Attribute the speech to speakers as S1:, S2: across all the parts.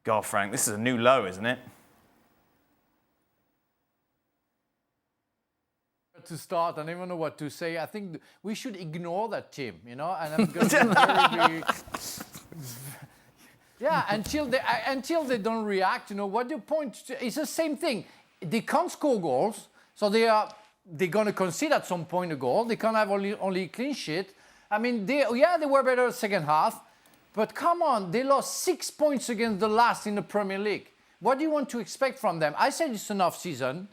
S1: God, Frank, this is a new low, isn't it?
S2: To start, I don't even know what to say. I think we should ignore that team, and I'm going to until they don't react. What do you point to? It's the same thing. They can't score goals, so they're going to concede at some point a goal. They can't have only clean sheet. I mean, they were better second half, but come on, they lost 6 points against the last in the Premier League. What do you want to expect from them? I said it's an off season.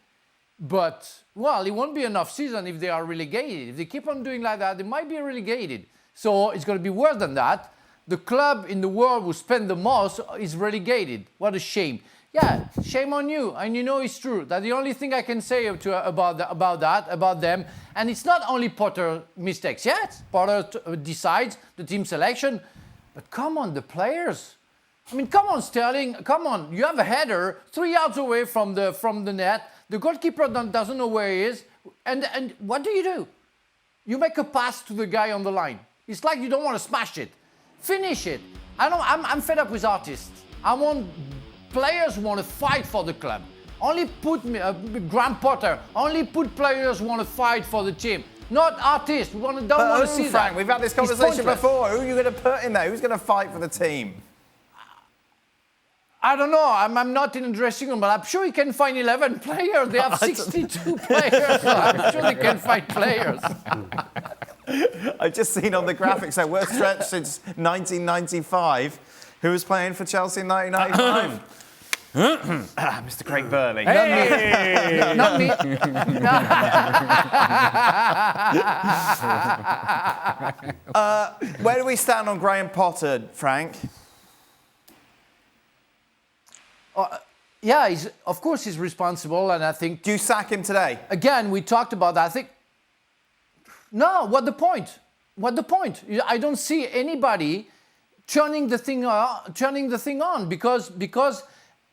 S2: But, well, it won't be enough season if they are relegated. If they keep on doing like that, they might be relegated. So it's going to be worse than that. The club in the world who spend the most is relegated. What a shame. Yeah, shame on you. And it's true. That's the only thing I can say about them. And it's not only Potter's mistakes. Yes, Potter decides the team selection. But come on, the players. I mean, come on, Sterling. Come on. You have a header 3 yards away from the net. The goalkeeper doesn't know where he is. And what do? You make a pass to the guy on the line. It's like you don't want to smash it. Finish it. I'm fed up with artists. I want players who want to fight for the club. Only put Graham Potter. Only put players who want to fight for the team. Not artists. We don't want to see
S1: Frank,
S2: that.
S1: we've had this conversation before. Who are you going to put in there? Who's going to fight for the team?
S2: I don't know. I'm not in the dressing room, but I'm sure you can find 11 players. They have 62 players, so I'm sure they can find players.
S1: I've just seen on the graphics that worst stretch since 1995. Who was playing for Chelsea in 1995? Mr. Craig Burley.
S2: Hey! Not me.
S1: Where do we stand on Graham Potter, Frank?
S2: Of course he's responsible, and I think...
S1: Do you sack him today?
S2: Again, we talked about that. I think... No, what the point? I don't see anybody turning the thing on because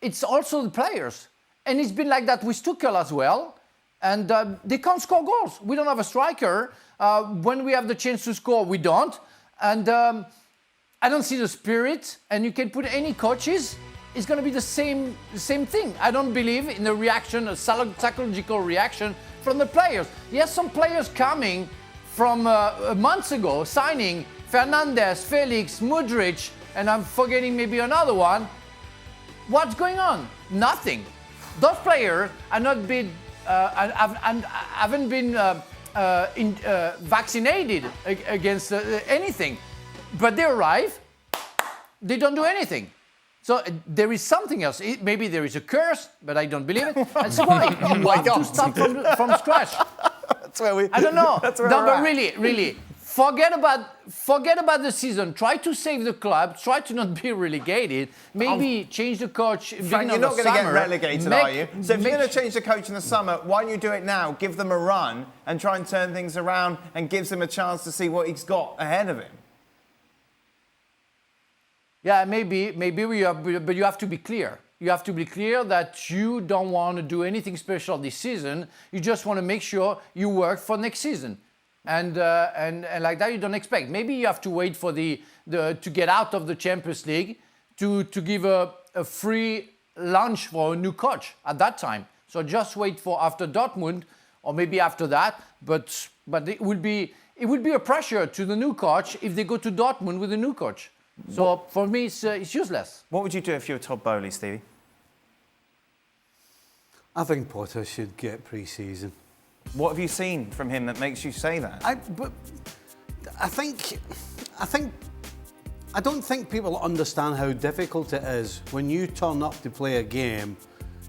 S2: it's also the players. And it's been like that with Tuchel as well. And they can't score goals. We don't have a striker. When we have the chance to score, we don't. And I don't see the spirit. And you can put any coaches... It's going to be the same thing. I don't believe in a reaction, a psychological reaction from the players. Yes, some players coming from months ago, signing Fernandes, Felix, Mudryk, and I'm forgetting maybe another one. What's going on? Nothing. Those players are not been, haven't been vaccinated against anything. But they arrive, they don't do anything. So there is something else. Maybe there is a curse, but I don't believe it. And so you have to start from scratch.
S1: That's where we.
S2: I don't know.
S1: That's where
S2: no,
S1: we're
S2: but really, forget about the season. Try to save the club. Try to not be relegated. Maybe change the coach.
S1: Frank, you're not going to get relegated, are you? So if you're going to change the coach in the summer, why don't you do it now? Give them a run and try and turn things around, and gives him a chance to see what he's got ahead of him.
S2: Yeah, maybe we are, but you have to be clear. You have to be clear that you don't want to do anything special this season. You just want to make sure you work for next season, and like that you don't expect. Maybe you have to wait for to get out of the Champions League to give a free lunch for a new coach at that time. So just wait for after Dortmund or maybe after that. But it would be a pressure to the new coach if they go to Dortmund with a new coach. So for me, it's useless.
S1: What would you do if you were Todd Burley, Stevie?
S3: I think Potter should get pre-season.
S1: What have you seen from him that makes you say that?
S3: I don't think people understand how difficult it is when you turn up to play a game,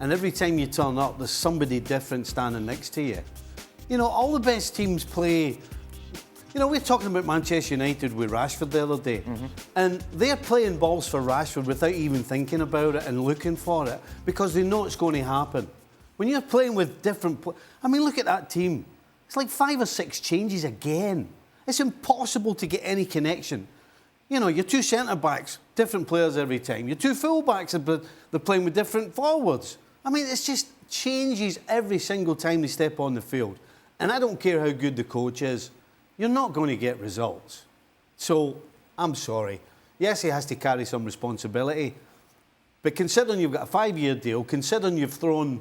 S3: and every time you turn up, there's somebody different standing next to you. All the best teams play. We're talking about Manchester United with Rashford the other day, and they're playing balls for Rashford without even thinking about it and looking for it because they know it's going to happen. When you're playing with different... look at that team. It's like 5 or 6 changes again. It's impossible to get any connection. Your 2 centre-backs, different players every time. Your 2 full-backs, they're playing with different forwards. It's just changes every single time they step on the field. And I don't care how good the coach is. You're not going to get results. So, I'm sorry. Yes, he has to carry some responsibility. But considering you've got a 5-year deal, considering you've thrown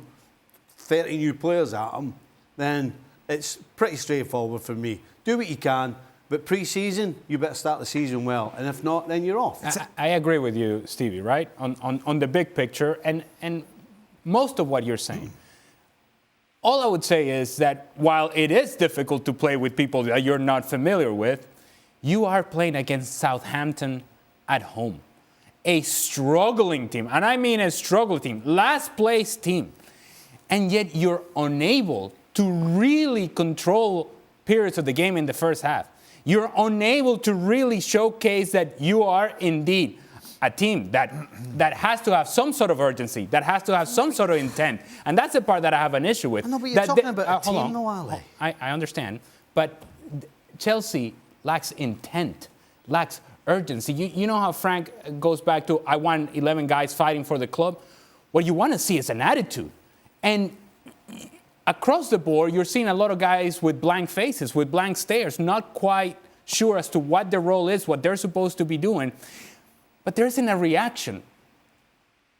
S3: 30 new players at them, then it's pretty straightforward for me. Do what you can, but pre-season, you better start the season well. And if not, then you're off.
S4: I agree with you, Stevie, right? On the big picture and most of what you're saying. All I would say is that while it is difficult to play with people that you're not familiar with, you are playing against Southampton at home. A struggling team, and I mean a struggling team, last place team. And yet you're unable to really control periods of the game in the first half. You're unable to really showcase that you are indeed a team that has to have some sort of urgency, that has to have some sort of intent. And that's the part that I have an issue with.
S3: I know, but you're talking about a team, no, Ali.
S4: I understand. But Chelsea lacks intent, lacks urgency. You know how Frank goes back to, I want 11 guys fighting for the club? What you want to see is an attitude. And across the board, you're seeing a lot of guys with blank faces, with blank stares, not quite sure as to what their role is, what they're supposed to be doing. But there isn't a reaction.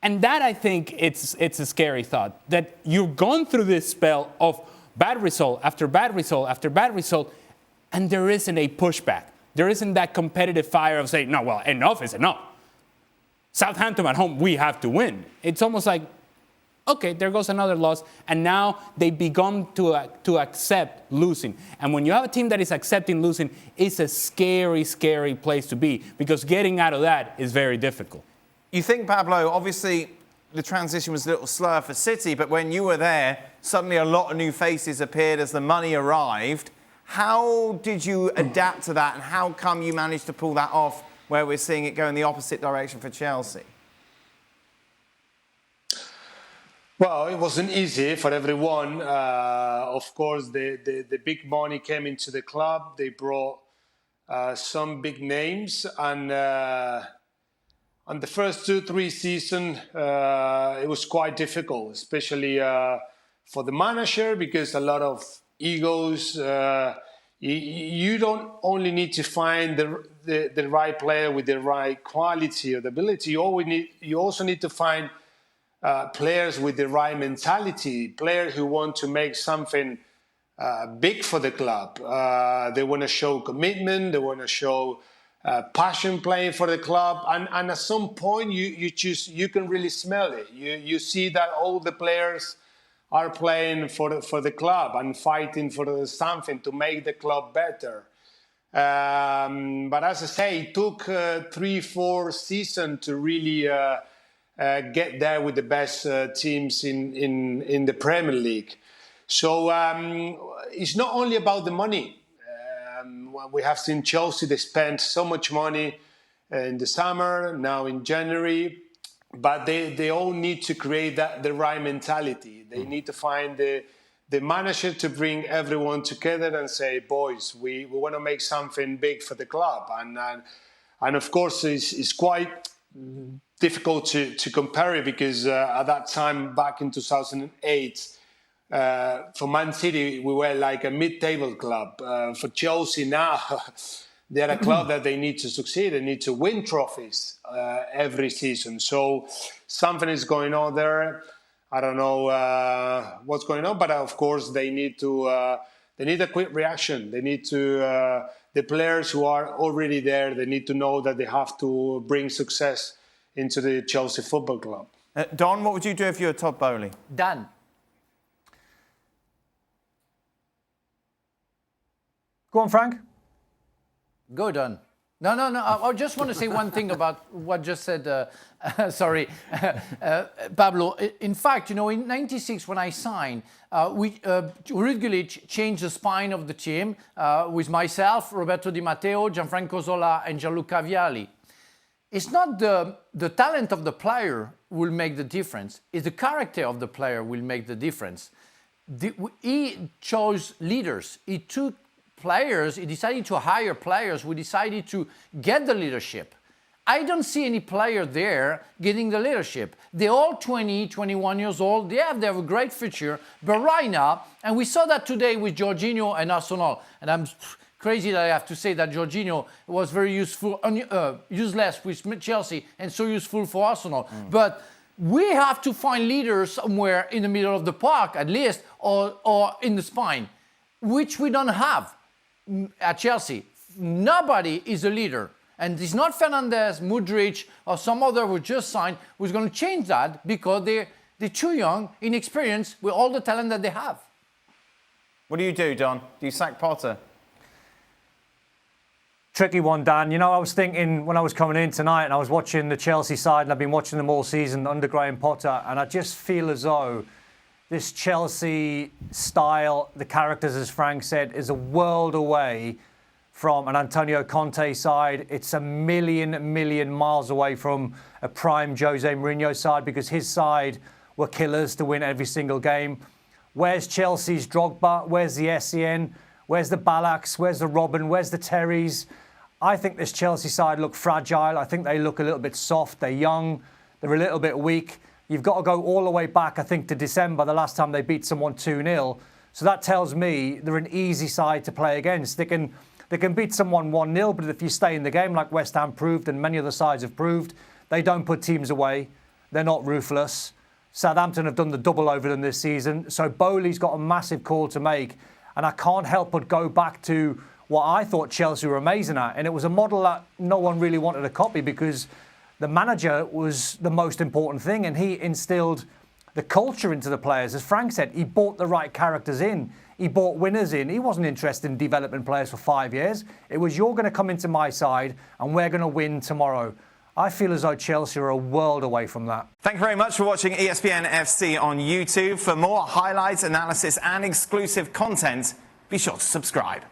S4: And that, I think, it's a scary thought, that you've gone through this spell of bad result after bad result after bad result, and there isn't a pushback. There isn't that competitive fire of saying, no, well, enough is enough. Southampton at home, we have to win. It's almost like, okay, there goes another loss, and now they begun to accept losing. And when you have a team that is accepting losing, it's a scary, scary place to be, because getting out of that is very difficult.
S1: You think, Pablo, obviously the transition was a little slower for City, but when you were there, suddenly a lot of new faces appeared as the money arrived. How did you adapt to that, and how come you managed to pull that off where we're seeing it go in the opposite direction for Chelsea?
S5: Well, it wasn't easy for everyone. Of course, the big money came into the club. They brought some big names, and on the first 2-3 seasons, it was quite difficult, especially for the manager, because a lot of egos. You don't only need to find the right player with the right quality or the ability. You also need to find players with the right mentality, players who want to make something big for the club. They want to show commitment, they want to show passion playing for the club, and at some point you can really smell it. You see that all the players are playing for the club and fighting for something to make the club better. But as I say, it took 3-4 seasons to really get there with the best teams in the Premier League. So it's not only about the money. We have seen Chelsea, they spent so much money in the summer, now in January, but they all need to create the right mentality. They need to find the manager to bring everyone together and say, boys, we want to make something big for the club. And of course, it's quite difficult to compare it, because at that time, back in 2008, for Man City, we were like a mid-table club. For Chelsea now, they're a club that they need to succeed. They need to win trophies every season. So something is going on there. I don't know what's going on, but of course they need a quick reaction. They need to the players who are already there. They need to know that they have to bring success into the Chelsea Football Club.
S1: Don, what would you do if you were Todd Burley?
S2: Done.
S6: Go on, Frank.
S2: Go, Don. No. I just want to say one thing about what just said, Pablo. In fact, in '96 when I signed, Ruud Gullit changed the spine of the team with myself, Roberto Di Matteo, Gianfranco Zola, and Gianluca Vialli. It's not the talent of the player will make the difference. It's the character of the player will make the difference. He chose leaders. He took players, he decided to hire players who decided to get the leadership. I don't see any player there getting the leadership. They're all 20, 21 years old. They have a great future. But right now, and we saw that today with Jorginho and Arsenal, and I'm crazy that I have to say that Jorginho was very useless with Chelsea and so useful for Arsenal. But we have to find leaders somewhere in the middle of the park, at least, or in the spine, which we don't have at Chelsea. Nobody is a leader. And it's not Fernandes, Mudryk, or some other who just signed who's going to change that because they're too young, inexperienced, with all the talent that they have.
S1: What do you do, Don? Do you sack Potter?
S6: Tricky one, Dan. You know, I was thinking when I was coming in tonight and I was watching the Chelsea side, and I've been watching them all season under Graham Potter, and I just feel as though this Chelsea style, the characters, as Frank said, is a world away from an Antonio Conte side. It's a million miles away from a prime Jose Mourinho side, because his side were killers to win every single game. Where's Chelsea's Drogba? Where's the Essien? Where's the Ballacks? Where's the Robben? Where's the Terrys? I think this Chelsea side look fragile. I think they look a little bit soft. They're young. They're a little bit weak. You've got to go all the way back, I think, to December, the last time they beat someone 2-0. So that tells me they're an easy side to play against. They can beat someone 1-0, but if you stay in the game, like West Ham proved and many other sides have proved, they don't put teams away. They're not ruthless. Southampton have done the double over them this season. So Burley's got a massive call to make. And I can't help but go back to what I thought Chelsea were amazing at. And it was a model that no one really wanted to copy, because the manager was the most important thing. And he instilled the culture into the players. As Frank said, he brought the right characters in. He brought winners in. He wasn't interested in developing players for 5 years. It was, you're going to come into my side and we're going to win tomorrow. I feel as though Chelsea are a world away from that.
S1: Thank you very much for watching ESPN FC on YouTube. For more highlights, analysis and exclusive content, be sure to subscribe.